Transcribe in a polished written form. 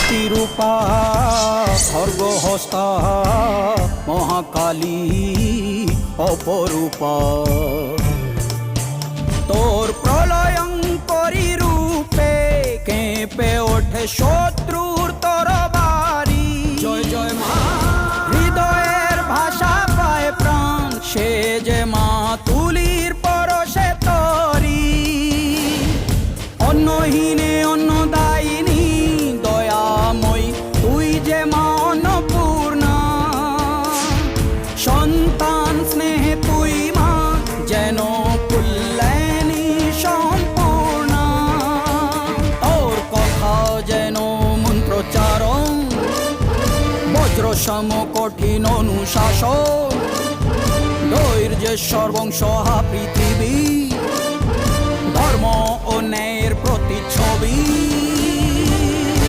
শক্তিরূপা খর্গহস্তা মহাকালী অপরূপা। তোর প্রলয়ঙ্করী রূপে কেঁপে ওঠে শত্রুর তরবারি। জয় জয় মা, হৃদয়ের ভাষা পায় প্রাণ, সে যে মা তুলির পরশে তরি। অন্নহীনে অন্নদায়িনী দয়াময়ী, তুই যে মা অন্নপূর্ণা। সন্তান স্নেহে তুই মা যেন কল্যাণী সম্পূর্ণা। তোর কথা যেন মন্ত্রোচ্চারণ, বজ্র সম কঠিন অনুশাসন। ধৈর্যেশ্বর বংশহা পৃথিবী, ধর্ম ও ন্যায়ের প্রতিচ্ছবি।